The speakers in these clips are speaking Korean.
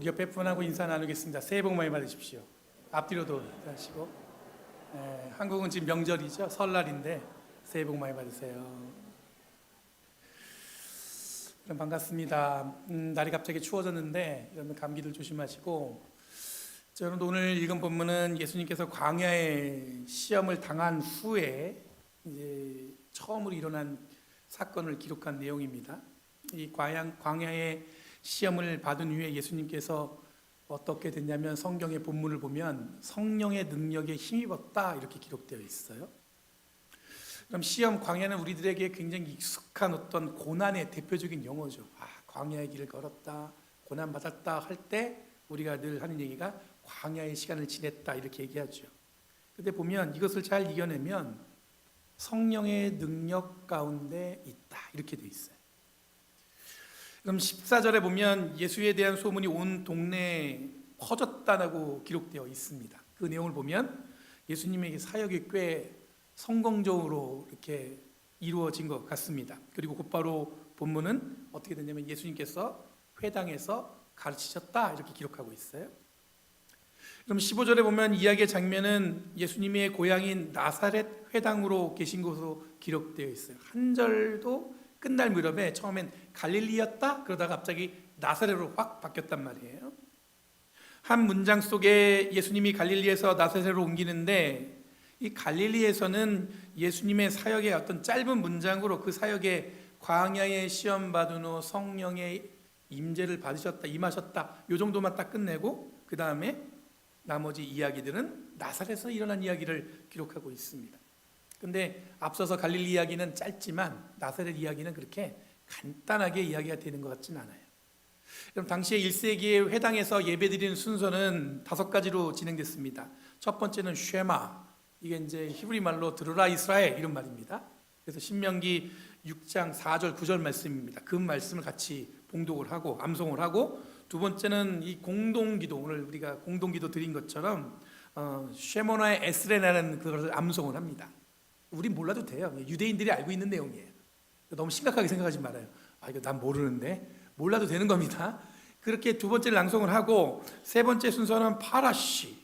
우리 옆에 분하고 인사 나누겠습니다. 새해 복 많이 받으십시오. 앞뒤로도 하시고. 한국은 지금 명절이죠. 설날인데 새해 복 많이 받으세요. 그럼 반갑습니다. 날이 갑자기 추워졌는데 여러분 감기들 조심하시고, 여러분 오늘 읽은 본문은 예수님께서 광야의 시험을 당한 후에 이제 처음으로 일어난 사건을 기록한 내용입니다. 이 광야의 시험을 받은 후에 예수님께서 어떻게 됐냐면, 성경의 본문을 보면 성령의 능력에 힘입었다 이렇게 기록되어 있어요. 그럼 시험, 광야는 우리들에게 굉장히 익숙한 어떤 고난의 대표적인 용어죠. 광야의 길을 걸었다, 고난 받았다 할 때 우리가 늘 하는 얘기가 광야의 시간을 지냈다 이렇게 얘기하죠. 근데 보면 이것을 잘 이겨내면 성령의 능력 가운데 있다 이렇게 돼 있어요. 그럼 14절에 보면 예수에 대한 소문이 온 동네에 퍼졌다고 기록되어 있습니다. 그 내용을 보면 예수님의 사역이 꽤 성공적으로 이렇게 이루어진 것 같습니다. 그리고 곧바로 본문은 어떻게 되냐면 예수님께서 회당에서 가르치셨다 이렇게 기록하고 있어요. 그럼 15절에 보면 이야기의 장면은 예수님의 고향인 나사렛 회당으로 계신 것으로 기록되어 있어요. 한 절도 끝날 무렵에 처음엔 갈릴리였다 그러다가 갑자기 나사렛으로 확 바뀌었단 말이에요. 한 문장 속에 예수님이 갈릴리에서 나사렛으로 옮기는데, 이 갈릴리에서는 예수님의 사역의 어떤 짧은 문장으로 그 사역에 광야에 시험 받은 후 성령의 임재를 받으셨다, 임하셨다 이 정도만 딱 끝내고 그 다음에 나머지 이야기들은 나사렛에서 일어난 이야기를 기록하고 있습니다. 근데 앞서서 갈릴리 이야기는 짧지만 나사렛 이야기는 그렇게 간단하게 이야기가 되는 것 같진 않아요. 그럼 당시에 1세기의 회당에서 예배드리는 순서는 5가지로 진행됐습니다. 첫 번째는 쉐마, 이게 이제 히브리 말로 들으라 이스라엘 이런 말입니다. 그래서 신명기 6장 4절 9절 말씀입니다. 그 말씀을 같이 봉독을 하고 암송을 하고, 두 번째는 이 공동기도, 오늘 우리가 공동기도 드린 것처럼 쉐모나의 에스레나라는 그것을 암송을 합니다. 우린 몰라도 돼요. 유대인들이 알고 있는 내용이에요. 너무 심각하게 생각하지 말아요. 이거 난 모르는데, 몰라도 되는 겁니다. 그렇게 두 번째를 낭송을 하고, 세 번째 순서는 파라시,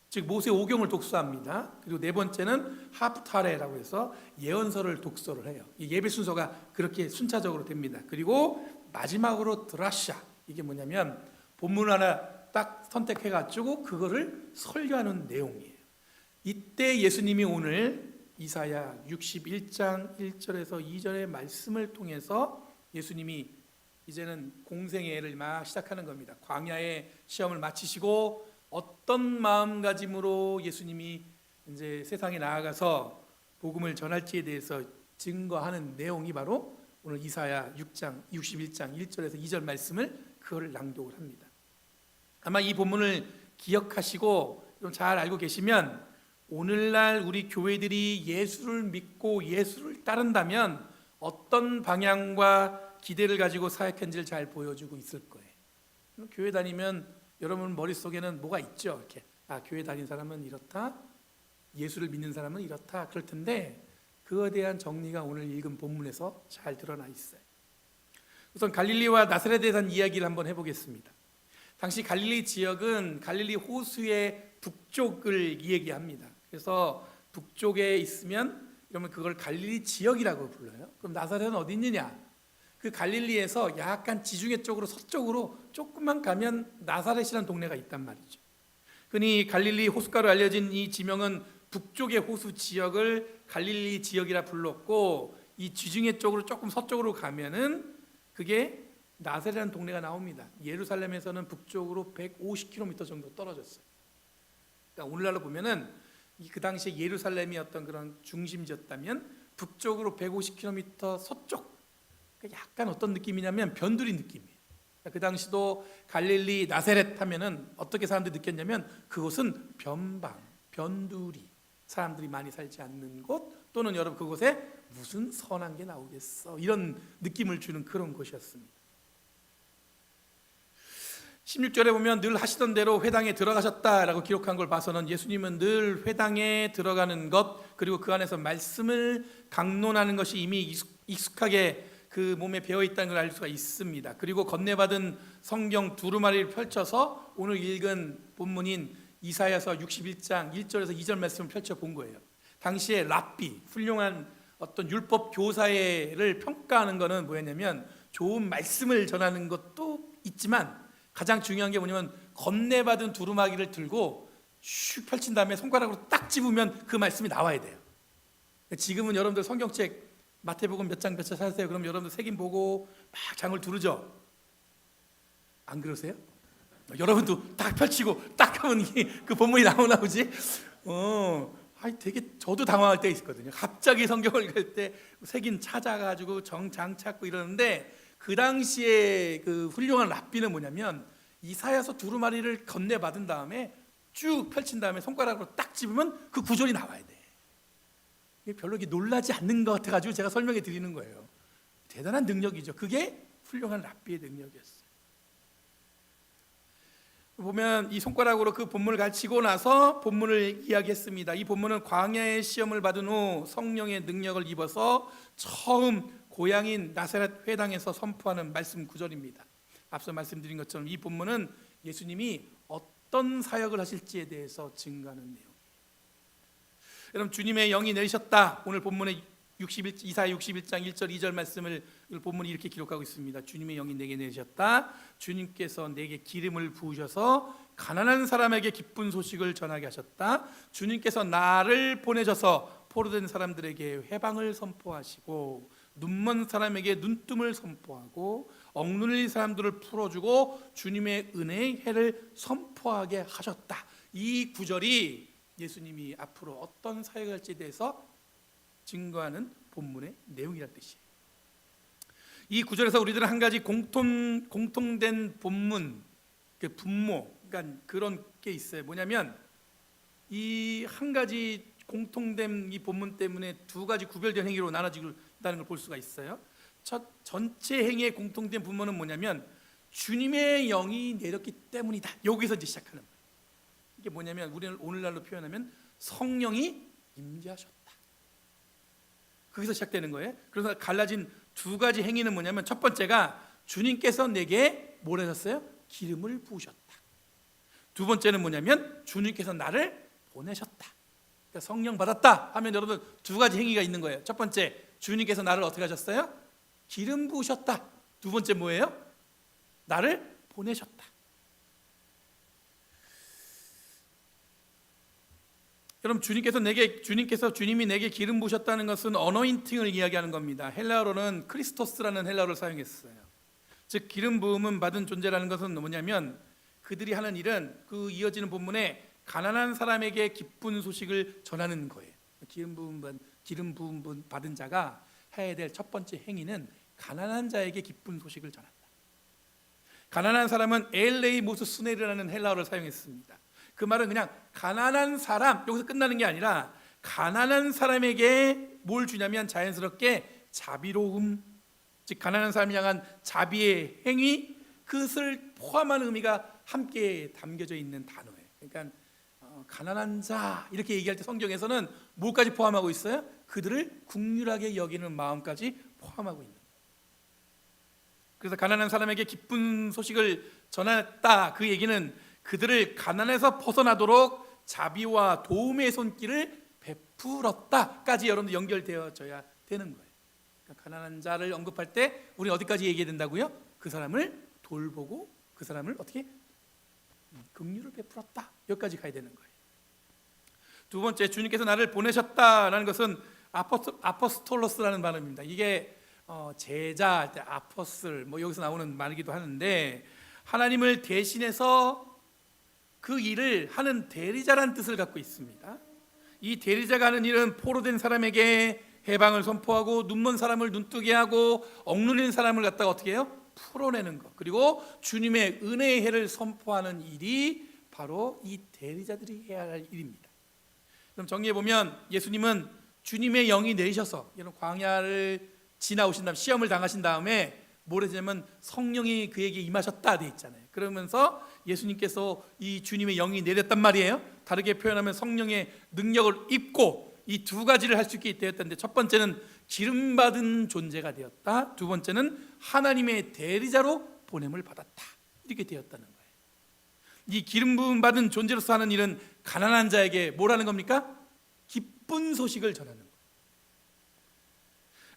즉 모세 오경을 독서합니다. 그리고 네 번째는 하프타레라고 해서 예언서를 독서를 해요. 예배 순서가 그렇게 순차적으로 됩니다. 그리고 마지막으로 드라샤, 이게 뭐냐면 본문 하나 딱 선택해가지고 그거를 설교하는 내용이에요. 이때 예수님이 오늘 이사야 61장 1절에서 2절의 말씀을 통해서 예수님이 이제는 공생애를 막 시작하는 겁니다. 광야의 시험을 마치시고 어떤 마음가짐으로 예수님이 이제 세상에 나아가서 복음을 전할지에 대해서 증거하는 내용이 바로 오늘 이사야 6장 61장 1절에서 2절 말씀을 그걸 낭독을 합니다. 아마 이 본문을 기억하시고 좀 잘 알고 계시면 오늘날 우리 교회들이 예수를 믿고 예수를 따른다면 어떤 방향과 기대를 가지고 사역한지를 잘 보여주고 있을 거예요. 교회 다니면 여러분 머릿속에는 뭐가 있죠? 이렇게 교회 다닌 사람은 이렇다, 예수를 믿는 사람은 이렇다 그럴 텐데, 그거에 대한 정리가 오늘 읽은 본문에서 잘 드러나 있어요. 우선 갈릴리와 나사렛에 대한 이야기를 한번 해보겠습니다. 당시 갈릴리 지역은 갈릴리 호수의 북쪽을 얘기합니다. 그래서 북쪽에 있으면 그러면 그걸 갈릴리 지역이라고 불러요. 그럼 나사렛은 어디 있느냐? 그 갈릴리에서 약간 지중해 쪽으로 서쪽으로 조금만 가면 나사렛이라는 동네가 있단 말이죠. 흔히 갈릴리 호숫가로 알려진 이 지명은 북쪽의 호수 지역을 갈릴리 지역이라 불렀고, 이 지중해 쪽으로 조금 서쪽으로 가면은 그게 나사렛이라는 동네가 나옵니다. 예루살렘에서는 북쪽으로 150km 정도 떨어졌어요. 그러니까 오늘날로 보면은 그 당시에 예루살렘이 어떤 그런 중심지였다면 북쪽으로 150km 서쪽, 약간 어떤 느낌이냐면 변두리 느낌이에요. 그 당시도 갈릴리 나사렛 하면은 어떻게 사람들이 느꼈냐면 그곳은 변방, 변두리, 사람들이 많이 살지 않는 곳, 또는 여러분 그곳에 무슨 선한 게 나오겠어, 이런 느낌을 주는 그런 곳이었습니다. 16절에 보면 늘 하시던 대로 회당에 들어가셨다라고 기록한 걸 봐서는 예수님은 늘 회당에 들어가는 것, 그리고 그 안에서 말씀을 강론하는 것이 이미 익숙하게 그 몸에 배어 있다는 걸 알 수가 있습니다. 그리고 건네받은 성경 두루마리를 펼쳐서 오늘 읽은 본문인 이사야서 61장 1절에서 2절 말씀을 펼쳐본 거예요. 당시에 랍비, 훌륭한 어떤 율법 교사를 평가하는 것은 뭐였냐면 좋은 말씀을 전하는 것도 있지만 가장 중요한 게 뭐냐면 건네받은 두루마기를 들고 슉 펼친 다음에 손가락으로 딱 집으면 그 말씀이 나와야 돼요. 지금은 여러분들 성경책 마태복음 몇 장 찾으세요. 그럼 여러분들 색임 보고 막 장을 두르죠. 안 그러세요? 여러분도 딱 펼치고 딱 하면 그 본문이 나오지? 되게 저도 당황할 때 있었거든요. 갑자기 성경을 읽을 때 색인 찾아가지고 장 찾고 이러는데 그 당시에 그 훌륭한 랍비는 뭐냐면 이사야서 두루마리를 건네받은 다음에 쭉 펼친 다음에 손가락으로 딱 집으면 그 구절이 나와야 돼. 별로 놀라지 않는 것 같아가지고 제가 설명해 드리는 거예요. 대단한 능력이죠. 그게 훌륭한 랍비의 능력이었어요. 보면 이 손가락으로 그 본문을 가르치고 나서 본문을 이야기했습니다. 이 본문은 광야의 시험을 받은 후 성령의 능력을 입어서 처음 고향인 나사렛 회당에서 선포하는 말씀 구절입니다. 앞서 말씀드린 것처럼 이 본문은 예수님이 어떤 사역을 하실지에 대해서 증거하는 내용이에요. 여러분, 주님의 영이 내리셨다. 오늘 본문의 이사야 61장 1절 2절 말씀을 본문이 이렇게 기록하고 있습니다. 주님의 영이 내게 내리셨다. 주님께서 내게 기름을 부으셔서 가난한 사람에게 기쁜 소식을 전하게 하셨다. 주님께서 나를 보내셔서 포로된 사람들에게 해방을 선포하시고 눈먼 사람에게 눈뜸을 선포하고 억눌린 사람들을 풀어주고 주님의 은혜의 해를 선포하게 하셨다. 이 구절이 예수님이 앞으로 어떤 사역을 할지에 대해서 증거하는 본문의 내용이란 뜻이에요. 이 구절에서 우리들은 한 가지 공통된 본문, 그 분모, 그러니까 그런 게 있어요. 뭐냐면 이 한 가지 공통된 이 본문 때문에 두 가지 구별된 행위로 나눠진다는 걸 볼 수가 있어요. 첫 전체 행위의 공통된 분모는 뭐냐면 주님의 영이 내렸기 때문이다. 여기서 이제 시작하는 거예요. 이게 뭐냐면 우리는 오늘날로 표현하면 성령이 임재하셨다. 거기서 시작되는 거예요. 그래서 갈라진 두 가지 행위는 뭐냐면 첫 번째가 주님께서 내게 뭘 하셨어요? 기름을 부으셨다. 두 번째는 뭐냐면 주님께서 나를 보내셨다. 그러니까 성령 받았다 하면 여러분 두 가지 행위가 있는 거예요. 첫 번째, 주님께서 나를 어떻게 하셨어요? 기름 부으셨다. 두 번째 뭐예요? 나를 보내셨다. 여러분, 주님이 내게 기름 부으셨다는 것은 어노인팅을 이야기하는 겁니다. 헬라어로는 크리스토스라는 헬라어를 사용했어요. 즉 기름 부음을 받은 존재라는 것은 뭐냐면 그들이 하는 일은 그 이어지는 본문에 가난한 사람에게 기쁜 소식을 전하는 거예요. 기름 부음 받은 자가 해야 될 첫 번째 행위는 가난한 자에게 기쁜 소식을 전한다. 가난한 사람은 엘레이모스 수네르라는 헬라어를 사용했습니다. 그 말은 그냥 가난한 사람, 여기서 끝나는 게 아니라 가난한 사람에게 뭘 주냐면 자연스럽게 자비로움, 즉 가난한 사람을 향한 자비의 행위, 그것을 포함한 의미가 함께 담겨져 있는 단어예요. 그러니까 가난한 자 이렇게 얘기할 때 성경에서는 뭐까지 포함하고 있어요? 그들을 긍휼하게 여기는 마음까지 포함하고 있는 거예요. 그래서 가난한 사람에게 기쁜 소식을 전했다. 그 얘기는 그들을 가난에서 벗어나도록 자비와 도움의 손길을 베풀었다까지 여러분들 연결되어져야 되는 거예요. 그러니까 가난한 자를 언급할 때 우리 어디까지 얘기해야 된다고요? 그 사람을 돌보고 그 사람을 어떻게 긍휼을 베풀었다. 여기까지 가야 되는 거예요. 두 번째, 주님께서 나를 보내셨다라는 것은 아포스톨로스라는 발음입니다. 이게 제자 할 때 아포슬 여기서 나오는 말이기도 하는데 하나님을 대신해서 그 일을 하는 대리자라는 뜻을 갖고 있습니다. 이 대리자가 하는 일은 포로된 사람에게 해방을 선포하고 눈먼 사람을 눈뜨게 하고 억눌린 사람을 갖다가 어떻게 해요? 풀어내는 것. 그리고 주님의 은혜의 해를 선포하는 일이 바로 이 대리자들이 해야 할 일입니다. 그럼 정리해 보면 예수님은 주님의 영이 내리셔서 이런 광야를 지나오신 다음 시험을 당하신 다음에 뭘 했냐면 성령이 그에게 임하셨다 돼 있잖아요. 그러면서 예수님께서 이 주님의 영이 내렸단 말이에요. 다르게 표현하면 성령의 능력을 입고 이 두 가지를 할 수 있게 되었다는데 첫 번째는 기름 받은 존재가 되었다. 두 번째는 하나님의 대리자로 보냄을 받았다. 이렇게 되었다는 거예요. 이 기름 부음 받은 존재로서 하는 일은 가난한 자에게 뭘 하는 겁니까? 기쁜 소식을 전하는 거예요.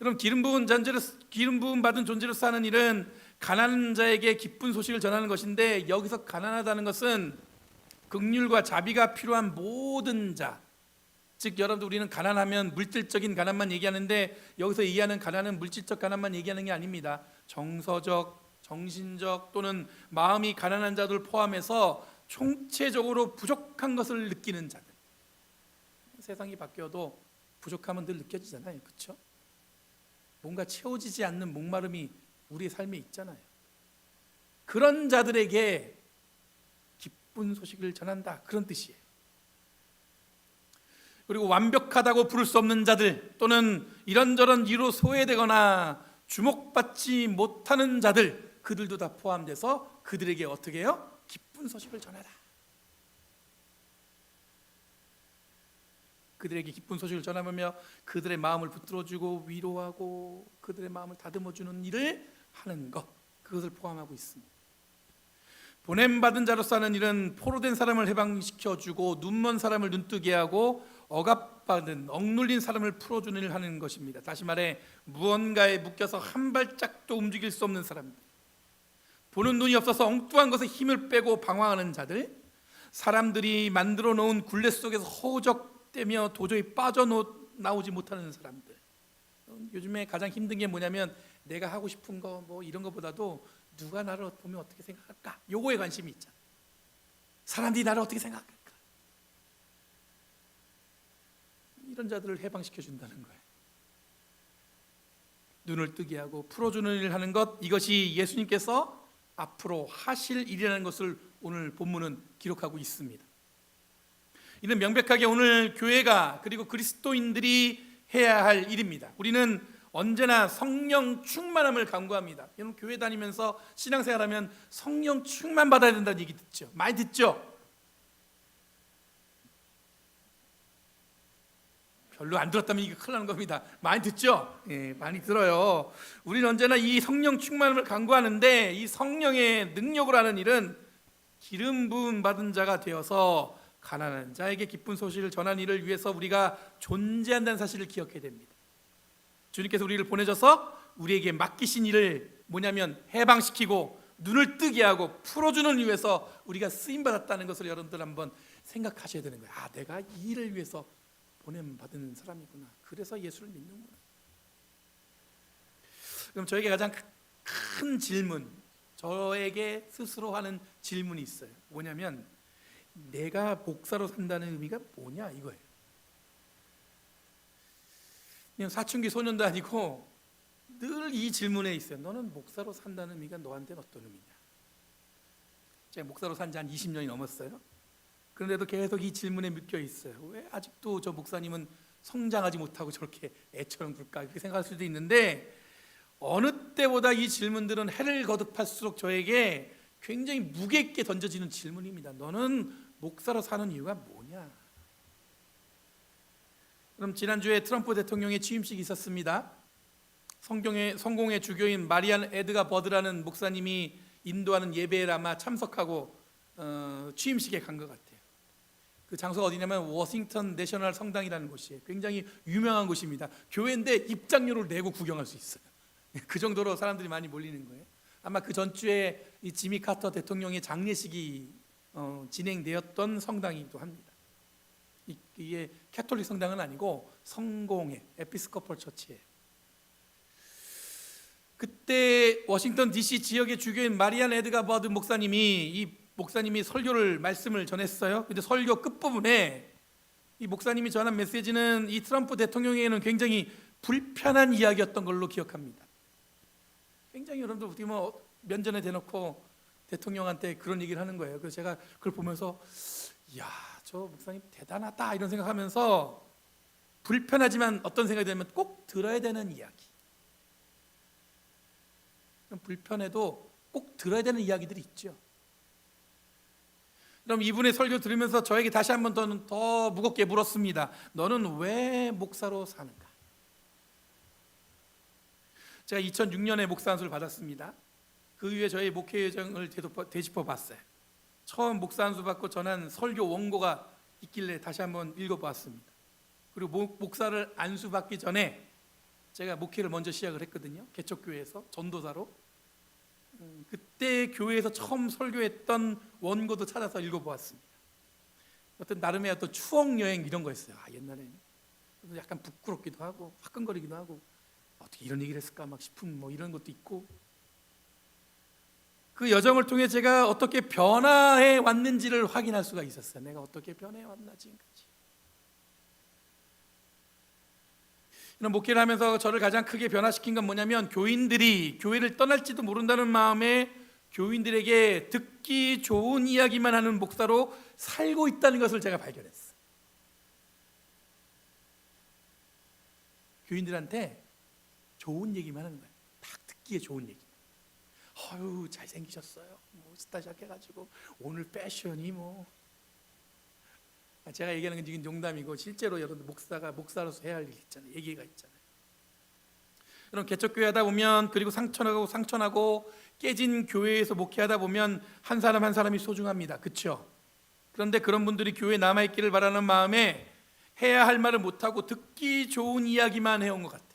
여러분, 기름 부음 받은 존재로서 하는 일은 가난한 자에게 기쁜 소식을 전하는 것인데, 여기서 가난하다는 것은 긍휼과 자비가 필요한 모든 자, 즉 여러분들, 우리는 가난하면 물질적인 가난만 얘기하는데, 여기서 얘기하는 가난은 물질적 가난만 얘기하는 게 아닙니다. 정서적, 정신적 또는 마음이 가난한 자들 포함해서 총체적으로 부족한 것을 느끼는 자들. 세상이 바뀌어도 부족함은 늘 느껴지잖아요, 그렇죠? 뭔가 채워지지 않는 목마름이 우리의 삶에 있잖아요. 그런 자들에게 기쁜 소식을 전한다, 그런 뜻이에요. 그리고 완벽하다고 부를 수 없는 자들, 또는 이런저런 이유로 소외되거나 주목받지 못하는 자들, 그들도 다 포함돼서 그들에게 어떻게 해요? 기쁜 소식을 전하라. 그들에게 기쁜 소식을 전하며 그들의 마음을 붙들어주고 위로하고 그들의 마음을 다듬어주는 일을 하는 것, 그것을 포함하고 있습니다. 보냄받은 자로서 하는 일은 포로된 사람을 해방시켜주고 눈먼 사람을 눈뜨게 하고 억압받은, 억눌린 사람을 풀어주는 일을 하는 것입니다. 다시 말해, 무언가에 묶여서 한 발짝도 움직일 수 없는 사람들, 보는 눈이 없어서 엉뚱한 것에 힘을 빼고 방황하는 자들, 사람들이 만들어 놓은 굴레 속에서 허우적대며 도저히 빠져나오지 못하는 사람들. 요즘에 가장 힘든 게 뭐냐면, 내가 하고 싶은 거 뭐 이런 것보다도 누가 나를 보면 어떻게 생각할까? 요거에 관심이 있잖아. 사람들이 나를 어떻게 생각할까? 이런 자들을 해방시켜 준다는 거예요. 눈을 뜨게 하고 풀어주는 일을 하는 것, 이것이 예수님께서 앞으로 하실 일이라는 것을 오늘 본문은 기록하고 있습니다. 이는 명백하게 오늘 교회가, 그리고 그리스도인들이 해야 할 일입니다. 우리는 언제나 성령 충만함을 간구합니다. 여러분, 교회 다니면서 신앙생활하면 성령 충만 받아야 된다는 얘기 듣죠? 많이 듣죠? 별로 안 들었다면 이게 큰일 나는 겁니다. 많이 듣죠? 예, 많이 들어요. 우리는 언제나 이 성령 충만함을 간구하는데, 이 성령의 능력을 하는 일은 기름 부음 받은 자가 되어서 가난한 자에게 기쁜 소식을 전하는 일을 위해서 우리가 존재한다는 사실을 기억해야 됩니다. 주님께서 우리를 보내셔서 우리에게 맡기신 일을 뭐냐면 해방시키고 눈을 뜨게 하고 풀어주는 일을 위해서 우리가 쓰임받았다는 것을 여러분들 한번 생각하셔야 되는 거예요. 아, 내가 이 일을 위해서 보냄받은 사람이구나. 그래서 예수를 믿는구나. 그럼 저에게 가장 큰 질문, 저에게 스스로 하는 질문이 있어요. 뭐냐면, 내가 목사로 산다는 의미가 뭐냐, 이거예요. 그냥 사춘기 소년도 아니고 늘 이 질문에 있어요. 너는 목사로 산다는 의미가 너한테는 어떤 의미냐? 제가 목사로 산 지 한 20년이 넘었어요. 그런데도 계속 이 질문에 묶여 있어요. 왜 아직도 저 목사님은 성장하지 못하고 저렇게 애처럼 굴까, 이렇게 생각할 수도 있는데, 어느 때보다 이 질문들은 해를 거듭할수록 저에게 굉장히 무게 있게 던져지는 질문입니다. 너는 목사로 사는 이유가 뭐냐? 그럼 지난주에 트럼프 대통령의 취임식이 있었습니다. 성공의 주교인 마리안 에드가 버드라는 목사님이 인도하는 예배에 아마 참석하고 취임식에 간 것 같아요. 그 장소가 어디냐면 워싱턴 내셔널 성당이라는 곳이에요. 굉장히 유명한 곳입니다. 교회인데 입장료를 내고 구경할 수 있어요. 그 정도로 사람들이 많이 몰리는 거예요. 아마 그 전주에 이 지미 카터 대통령의 장례식이 진행되었던 성당이기도 합니다. 이게 캐톨릭 성당은 아니고 성공회 에피스코폴 처치예요. 그때 워싱턴 DC 지역의 주교인 마리안 에드가 버드 목사님이 설교를 말씀을 전했어요. 근데 설교 끝부분에 이 목사님이 전한 메시지는 이 트럼프 대통령에게는 굉장히 불편한 이야기였던 걸로 기억합니다. 굉장히 여러분들 어떻게 뭐 면전에 대놓고 대통령한테 그런 얘기를 하는 거예요. 그래서 제가 그걸 보면서, 이야, 저 목사님 대단하다, 이런 생각하면서, 불편하지만 어떤 생각이 들면 꼭 들어야 되는 이야기, 불편해도 꼭 들어야 되는 이야기들이 있죠. 그럼 이분의 설교 들으면서 저에게 다시 한번 더 무겁게 물었습니다. 너는 왜 목사로 사는가? 제가 2006년에 목사 안수를 받았습니다. 그 이후에 저희 목회 여정을 되짚어 봤어요. 처음 목사 안수 받고 전한 설교 원고가 있길래 다시 한번 읽어보았습니다. 그리고 목사를 안수 받기 전에 제가 목회를 먼저 시작을 했거든요. 개척교회에서 전도사로. 그때 교회에서 처음 설교했던 원고도 찾아서 읽어보았습니다. 어떤 나름의 어떤 추억 여행 이런 거였어요. 옛날에는 약간 부끄럽기도 하고 화끈거리기도 하고 어떻게 이런 얘기를 했을까 막 싶은 뭐 이런 것도 있고, 그 여정을 통해 제가 어떻게 변화해 왔는지를 확인할 수가 있었어요. 내가 어떻게 변해 왔나 지금까지. 이런 목회를 하면서 저를 가장 크게 변화시킨 건 뭐냐면, 교인들이 교회를 떠날지도 모른다는 마음에 교인들에게 듣기 좋은 이야기만 하는 목사로 살고 있다는 것을 제가 발견했어요. 교인들한테 좋은 얘기만 하는 거예요. 딱 듣기에 좋은 얘기. 어유 잘생기셨어요. 뭐 스타샷 해가지고 오늘 패션이 뭐. 제가 얘기하는 건 지금 농담이고 실제로 여러분 목사가 목사로서 해야 할 일 있잖아요. 얘기가 있잖아요. 여러분 개척교회 하다 보면, 그리고 상처나고 깨진 교회에서 목회하다 보면 한 사람 한 사람이 소중합니다. 그렇죠? 그런데 그런 분들이 교회에 남아있기를 바라는 마음에 해야 할 말을 못하고 듣기 좋은 이야기만 해온 것 같아요.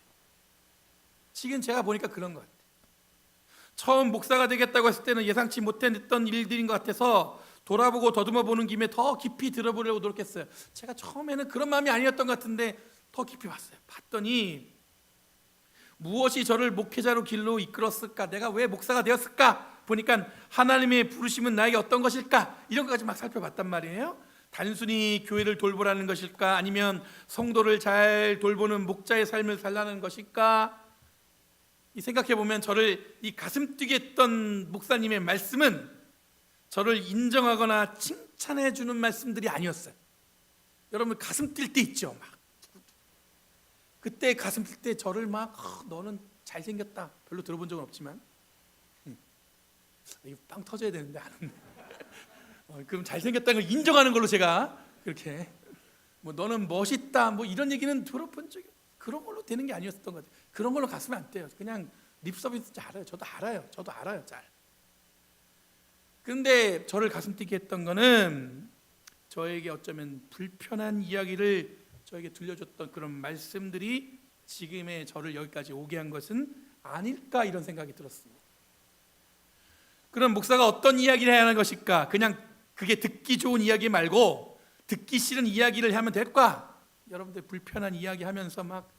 지금 제가 보니까 그런 것 같아요. 처음 목사가 되겠다고 했을 때는 예상치 못했던 일들인 것 같아서 돌아보고 더듬어 보는 김에 더 깊이 들어보려고 노력했어요. 제가 처음에는 그런 마음이 아니었던 것 같은데 더 깊이 봤어요. 봤더니 무엇이 저를 목회자로 길로 이끌었을까? 내가 왜 목사가 되었을까? 보니까 하나님의 부르심은 나에게 어떤 것일까? 이런 것까지 막 살펴봤단 말이에요. 단순히 교회를 돌보라는 것일까? 아니면 성도를 잘 돌보는 목자의 삶을 살라는 것일까? 이 생각해보면 저를 이 가슴 뛰게 했던 목사님의 말씀은 저를 인정하거나 칭찬해 주는 말씀들이 아니었어요. 여러분 가슴 뛸 때 있죠. 막 그때 가슴 뛸 때 저를 막 너는 잘생겼다, 별로 들어본 적은 없지만 이거 빵 터져야 되는데 안 했네. 그럼 잘생겼다는 걸 인정하는 걸로 제가 그렇게 뭐 너는 멋있다 뭐 이런 얘기는 들어본 적이, 그런 걸로 되는 게 아니었던 것 같아요. 그런 걸로 갔으면 안 돼요. 그냥 립서비스 잘해요. 저도 알아요 잘. 그런데 저를 가슴 뛰게 했던 거는 저에게 어쩌면 불편한 이야기를 저에게 들려줬던 그런 말씀들이 지금의 저를 여기까지 오게 한 것은 아닐까, 이런 생각이 들었습니다. 그럼 목사가 어떤 이야기를 해야 하는 것일까? 그냥 그게 듣기 좋은 이야기 말고 듣기 싫은 이야기를 하면 될까? 여러분들 불편한 이야기 하면서 막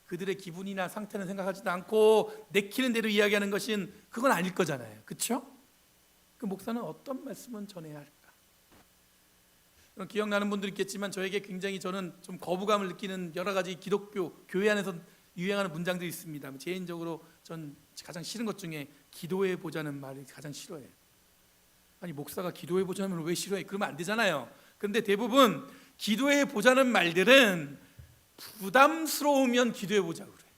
그들의 기분이나 상태는 생각하지도 않고 내키는 대로 이야기하는 것은 그건 아닐 거잖아요. 그렇죠? 그 목사는 어떤 말씀을 전해야 할까? 기억나는 분들 있겠지만 저에게 굉장히 저는 좀 거부감을 느끼는 여러 가지 기독교 교회 안에서 유행하는 문장들이 있습니다. 개인적으로 전 가장 싫은 것 중에 기도해 보자는 말이 가장 싫어해요. 아니 목사가 기도해 보자면 왜 싫어해? 그러면 안 되잖아요. 그런데 대부분 기도해 보자는 말들은 부담스러우면 기도해 보자 그래요.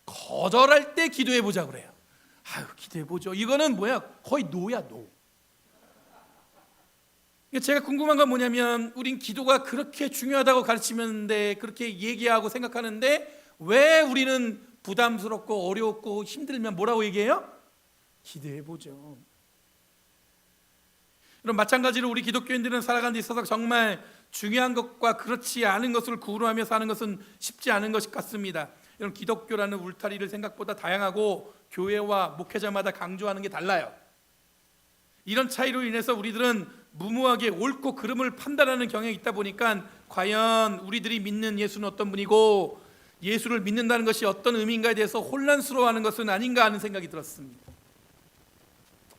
거절할 때 기도해 보자 그래요. 아유 기도해 보죠. 이거는 뭐야? 거의 노야 노. 제가 궁금한 건 뭐냐면, 우린 기도가 그렇게 중요하다고 가르치는데, 그렇게 얘기하고 생각하는데 왜 우리는 부담스럽고 어렵고 힘들면 뭐라고 얘기해요? 기도해 보죠. 그럼 마찬가지로 우리 기독교인들은 살아가는 데 있어서 정말 중요한 것과 그렇지 않은 것을 구분하며 사는 것은 쉽지 않은 것 같습니다. 이런 기독교라는 울타리를 생각보다 다양하고 교회와 목회자마다 강조하는 게 달라요. 이런 차이로 인해서 우리들은 무모하게 옳고 그름을 판단하는 경향이 있다 보니까 과연 우리들이 믿는 예수는 어떤 분이고 예수를 믿는다는 것이 어떤 의미인가에 대해서 혼란스러워하는 것은 아닌가 하는 생각이 들었습니다.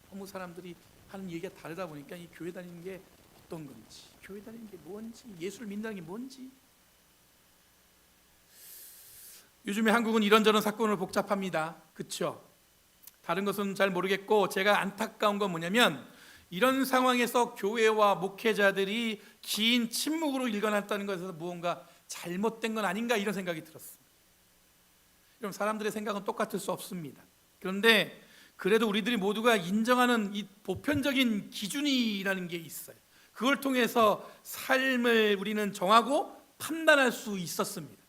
너무 사람들이 하는 얘기가 다르다 보니까 이 교회 다니는 게 어떤 건지, 교회 다니는 게 뭔지, 예수를 믿는다는 게 뭔지. 요즘에 한국은 이런저런 사건으로 복잡합니다. 그렇죠? 다른 것은 잘 모르겠고 제가 안타까운 건 뭐냐면, 이런 상황에서 교회와 목회자들이 긴 침묵으로 일관했다는 것에서 무언가 잘못된 건 아닌가, 이런 생각이 들었습니다. 그럼 사람들의 생각은 똑같을 수 없습니다. 그런데 그래도 우리들이 모두가 인정하는 이 보편적인 기준이라는 게 있어요. 그걸 통해서 삶을 우리는 정하고 판단할 수 있었습니다.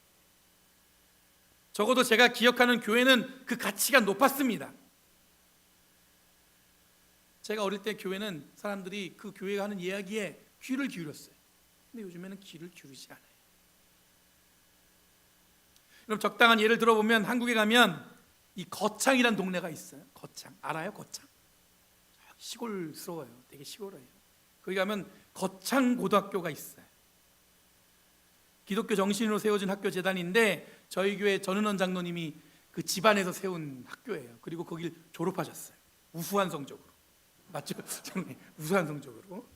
적어도 제가 기억하는 교회는 그 가치가 높았습니다. 제가 어릴 때 교회는 사람들이 그 교회가 하는 이야기에 귀를 기울였어요. 근데 요즘에는 귀를 기울이지 않아요. 그럼 적당한 예를 들어보면 한국에 가면 이 거창이라는 동네가 있어요. 거창 알아요? 거창 시골스러워요. 되게 시골이에요. 거기 가면 거창 고등학교가 있어요. 기독교 정신으로 세워진 학교 재단인데 저희 교회 전은원 장로님이 그 집안에서 세운 학교예요. 그리고 거길 졸업하셨어요. 우수한 성적으로. 맞죠? 우수한 성적으로.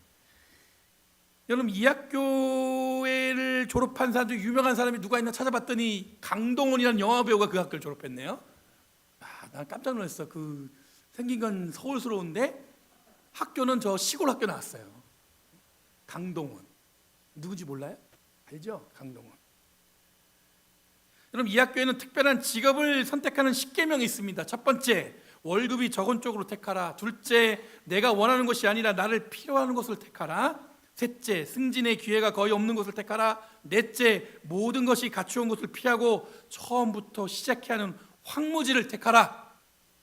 여러분, 이 학교를 졸업한 사람 중 유명한 사람이 누가 있나 찾아봤더니 강동원이라는 영화 배우가 그 학교를 졸업했네요. 난 깜짝 놀랐어. 그 생긴 건 서울스러운데 학교는 저 시골 학교 나왔어요. 강동원 누군지 몰라요? 알죠? 강동원. 여러분, 이 학교에는 특별한 직업을 선택하는 10계명이 있습니다. 첫 번째, 월급이 적은 쪽으로 택하라. 둘째, 내가 원하는 것이 아니라 나를 필요하는 것을 택하라. 셋째, 승진의 기회가 거의 없는 것을 택하라. 넷째, 모든 것이 갖추온 것을 피하고 처음부터 시작해야 하는 황무지를 택하라.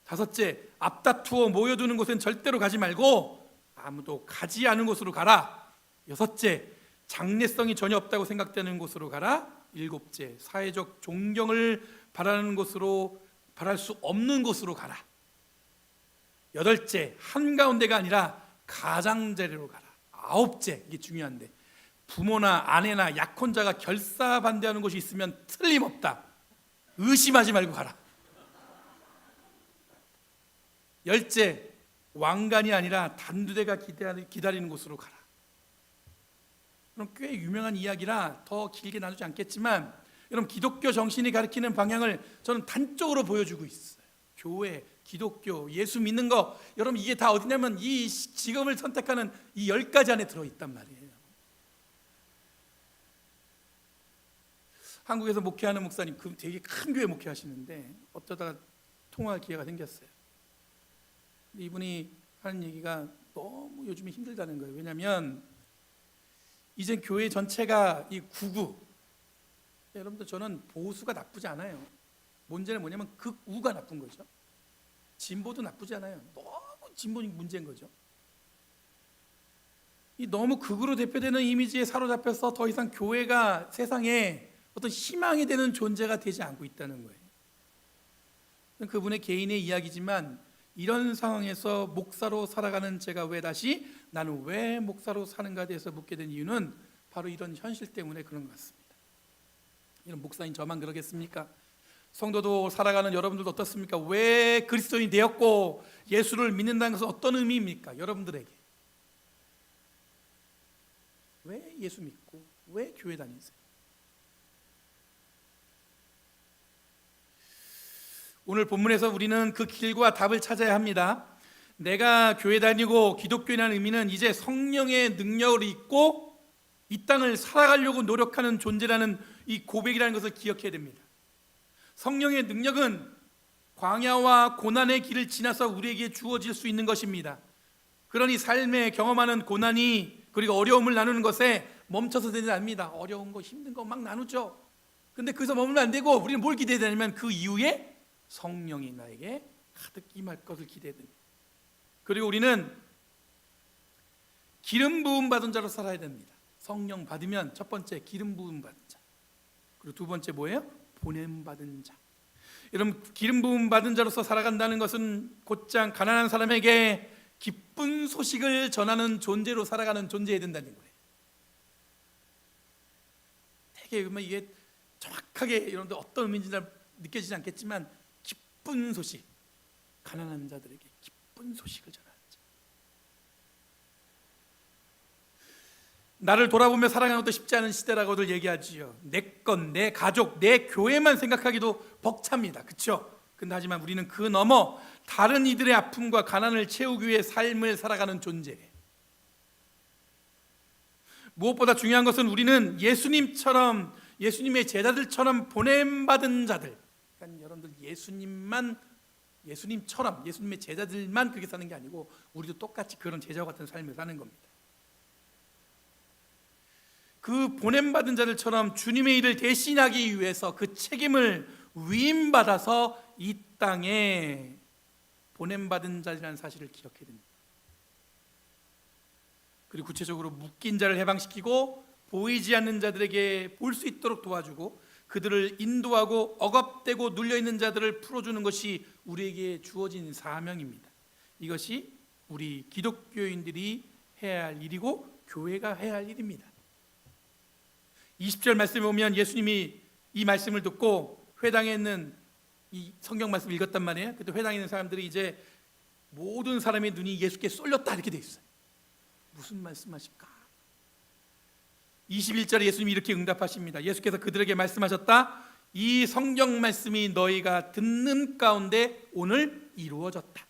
다섯째, 앞다투어 모여두는 곳엔 절대로 가지 말고 아무도 가지 않은 곳으로 가라. 여섯째, 장래성이 전혀 없다고 생각되는 곳으로 가라. 일곱째, 사회적 존경을 바라는 곳으로, 바랄 수 없는 곳으로 가라. 여덟째, 한가운데가 아니라 가장자리로 가라. 아홉째, 이게 중요한데, 부모나 아내나 약혼자가 결사반대하는 곳이 있으면 틀림없다. 의심하지 말고 가라. 열째, 왕관이 아니라 단두대가 기다리는 곳으로 가라. 그럼 꽤 유명한 이야기라 더 길게 나누지 않겠지만, 여러분, 기독교 정신이 가리키는 방향을 저는 단적으로 보여주고 있어요. 교회, 기독교, 예수 믿는 거, 여러분, 이게 다 어디냐면 이 직업을 선택하는 이 10가지 안에 들어있단 말이에요. 한국에서 목회하는 목사님, 그 되게 큰 교회 목회하시는데 어쩌다가 통화할 기회가 생겼어요. 이분이 하는 얘기가 너무 요즘에 힘들다는 거예요. 왜냐하면 이제 교회 전체가 이 구구. 여러분들, 저는 보수가 나쁘지 않아요. 문제는 뭐냐면 극우가 나쁜 거죠. 진보도 나쁘지 않아요. 너무 진보이 문제인 거죠. 이 너무 극으로 대표되는 이미지에 사로잡혀서 더 이상 교회가 세상에 어떤 희망이 되는 존재가 되지 않고 있다는 거예요. 그분의 개인의 이야기지만, 이런 상황에서 목사로 살아가는 제가 나는 왜 목사로 사는가에 대해서 묻게 된 이유는 바로 이런 현실 때문에 그런 것 같습니다. 이런 목사인 저만 그러겠습니까? 성도도 살아가는 여러분들도 어떻습니까? 왜 그리스도인이 되었고 예수를 믿는다는 것은 어떤 의미입니까? 여러분들에게 왜 예수 믿고 왜 교회 다니세요? 오늘 본문에서 우리는 그 길과 답을 찾아야 합니다. 내가 교회 다니고 기독교인이라는 의미는 이제 성령의 능력을 잊고 이 땅을 살아가려고 노력하는 존재라는 이 고백이라는 것을 기억해야 됩니다. 성령의 능력은 광야와 고난의 길을 지나서 우리에게 주어질 수 있는 것입니다. 그러니 삶에 경험하는 고난이, 그리고 어려움을 나누는 것에 멈춰서 되지 않습니다. 어려운 거, 힘든 거 막 나누죠. 근데 거기서 머물면 안 되고 우리는 뭘 기대해야 되냐면 그 이후에 성령이 나에게 가득 임할 것을 기대해야 됩니다. 그리고 우리는 기름 부음 받은 자로 살아야 됩니다. 성령 받으면 첫 번째 기름 부음 받은 자, 그리고 두 번째 뭐예요? 보냄 받은 자. 여러분, 기름 부음 받은 자로서 살아간다는 것은 곧장 가난한 사람에게 기쁜 소식을 전하는 존재로 살아가는 존재해야 된다는 거예요. 되게 그러면 이게 정확하게 여러분들 어떤 의미인지 잘 느껴지지 않겠지만, 기쁜 소식, 가난한 자들에게 기쁜 소식을 전하는 자. 나를 돌아보며 살아가는 것도 쉽지 않은 시대라고들 얘기하지요. 내 것, 내 가족, 내 교회만 생각하기도 벅찹니다. 그렇죠? 근데 하지만 우리는 그 너머 다른 이들의 아픔과 가난을 채우기 위해 삶을 살아가는 존재예요. 무엇보다 중요한 것은 우리는 예수님처럼, 예수님의 제자들처럼 보냄받은 자들, 그러니까 여러분들 예수님처럼, 예수님의 제자들만 그렇게 사는 게 아니고 우리도 똑같이 그런 제자와 같은 삶을 사는 겁니다. 그 보냄받은 자들처럼 주님의 일을 대신하기 위해서 그 책임을 위임받아서 이 땅에 보냄받은 자라는 사실을 기억해야 됩니다. 그리고 구체적으로 묶인 자를 해방시키고 보이지 않는 자들에게 볼 수 있도록 도와주고 그들을 인도하고 억압되고 눌려있는 자들을 풀어주는 것이 우리에게 주어진 사명입니다. 이것이 우리 기독교인들이 해야 할 일이고 교회가 해야 할 일입니다. 20절 말씀에 보면 예수님이 이 말씀을 듣고 회당에 있는 이 성경 말씀을 읽었단 말이에요. 그때 회당에 있는 사람들이 이제 모든 사람의 눈이 예수께 쏠렸다 이렇게 돼 있어요. 무슨 말씀하실까? 21절에 예수님이 이렇게 응답하십니다. 예수께서 그들에게 말씀하셨다. 이 성경 말씀이 너희가 듣는 가운데 오늘 이루어졌다.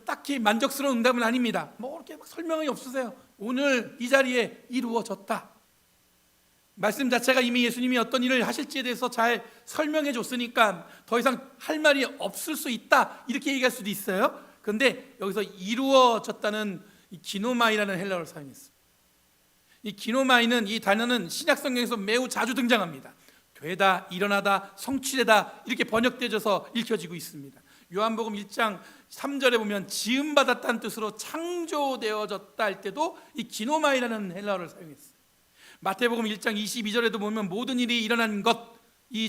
딱히 만족스러운 응답은 아닙니다. 뭐 이렇게 막 설명이 없으세요. 오늘 이 자리에 이루어졌다. 말씀 자체가 이미 예수님이 어떤 일을 하실지에 대해서 잘 설명해 줬으니까 더 이상 할 말이 없을 수 있다 이렇게 얘기할 수도 있어요. 그런데 여기서 이루어졌다는 이 기노마이라는 헬라어를 사용했습니다. 이 기노마이는 이 단어는 신약 성경에서 매우 자주 등장합니다. 되다, 일어나다, 성취되다 이렇게 번역되어서 읽혀지고 있습니다. 요한복음 1장 3절에 보면 지음받았다는 뜻으로 창조되어졌다 할 때도 이 기노마이라는 헬라어를 사용했어요. 마태복음 1장 22절에도 보면 모든 일이 일어난 것,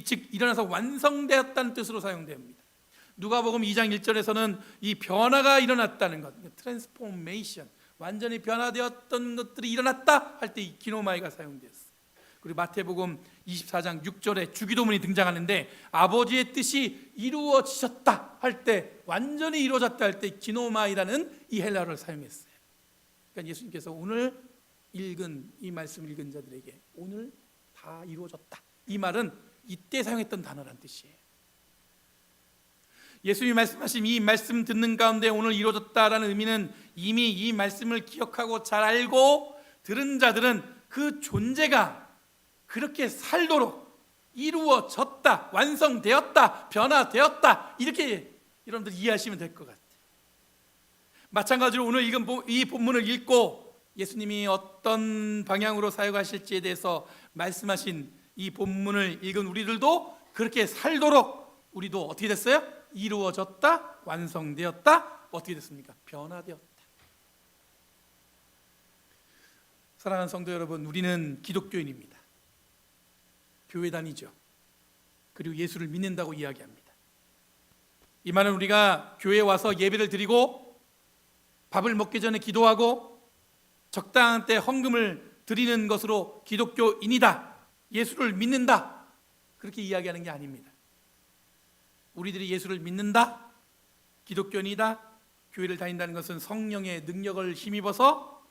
즉 일어나서 완성되었다는 뜻으로 사용됩니다. 누가복음 2장 1절에서는 이 변화가 일어났다는 것, 트랜스포메이션, 완전히 변화되었던 것들이 일어났다 할 때 이 기노마이가 사용되었어요. 그리고 마태복음 24장 6절에 주기도문이 등장하는데 아버지의 뜻이 이루어지셨다 할 때, 완전히 이루어졌다 할 때 기노마이라는 이 헬라어를 사용했어요. 그러니까 예수님께서 오늘 읽은 이 말씀 읽은 자들에게 오늘 다 이루어졌다, 이 말은 이때 사용했던 단어란 뜻이에요. 예수님이 말씀하신 이 말씀 듣는 가운데 오늘 이루어졌다라는 의미는 이미 이 말씀을 기억하고 잘 알고 들은 자들은 그 존재가 그렇게 살도록 이루어졌다, 완성되었다, 변화되었다 이렇게 여러분들 이해하시면 될 것 같아요. 마찬가지로 오늘 읽은 이 본문을 읽고 예수님이 어떤 방향으로 사역하실지에 대해서 말씀하신 이 본문을 읽은 우리들도 그렇게 살도록 우리도 어떻게 됐어요? 이루어졌다, 완성되었다, 어떻게 됐습니까? 변화되었다. 사랑하는 성도 여러분, 우리는 기독교인입니다. 교회 다니죠. 그리고 예수를 믿는다고 이야기합니다. 이 말은 우리가 교회에 와서 예배를 드리고 밥을 먹기 전에 기도하고 적당한 때 헌금을 드리는 것으로 기독교인이다, 예수를 믿는다 그렇게 이야기하는 게 아닙니다. 우리들이 예수를 믿는다, 기독교인이다, 교회를 다닌다는 것은 성령의 능력을 힘입어서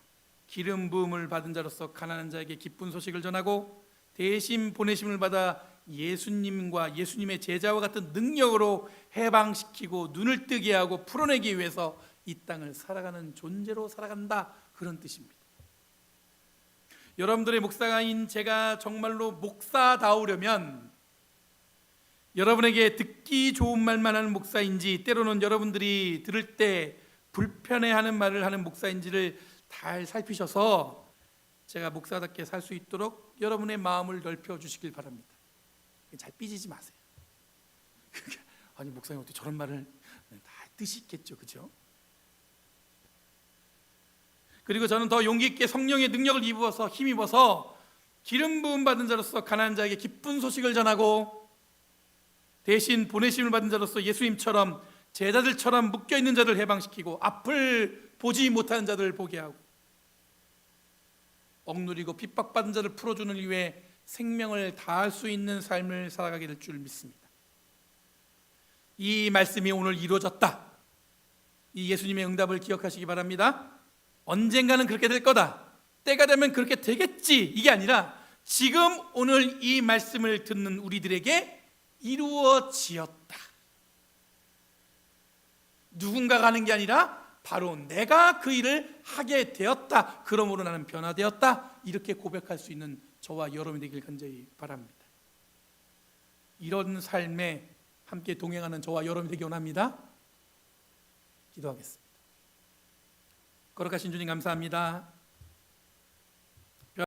기름 부음을 받은 자로서 가난한 자에게 기쁜 소식을 전하고 대신 보내심을 받아 예수님과 예수님의 제자와 같은 능력으로 해방시키고 눈을 뜨게 하고 풀어내기 위해서 이 땅을 살아가는 존재로 살아간다, 그런 뜻입니다. 여러분들의 목사인 제가 정말로 목사다우려면 여러분에게 듣기 좋은 말만 하는 목사인지 때로는 여러분들이 들을 때 불편해하는 말을 하는 목사인지를 잘 살피셔서 제가 목사답게 살 수 있도록 여러분의 마음을 넓혀주시길 바랍니다. 잘 삐지지 마세요. 아니 목사님 어떻게 저런 말을, 다 뜻이 있겠죠, 그죠? 그리고 저는 더 용기 있게 성령의 능력을 힘입어서 기름 부음 받은 자로서 가난한 자에게 기쁜 소식을 전하고 대신 보내심을 받은 자로서 예수님처럼 제자들처럼 묶여있는 자들을 해방시키고 앞을 보지 못하는 자들을 보게 하고 억누리고 핍박받은 자를 풀어주는 이유에 생명을 다할 수 있는 삶을 살아가게 될 줄 믿습니다. 이 말씀이 오늘 이루어졌다, 이 예수님의 응답을 기억하시기 바랍니다. 언젠가는 그렇게 될 거다, 때가 되면 그렇게 되겠지, 이게 아니라 지금 오늘 이 말씀을 듣는 우리들에게 이루어지었다. 누군가가 하는 게 아니라 바로 내가 그 일을 하게 되었다, 그러므로 나는 변화되었다, 이렇게 고백할 수 있는 저와 여러분이 되길 간절히 바랍니다. 이런 삶에 함께 동행하는 저와 여러분이 되기 원합니다. 기도하겠습니다. 거룩하신 주님 감사합니다.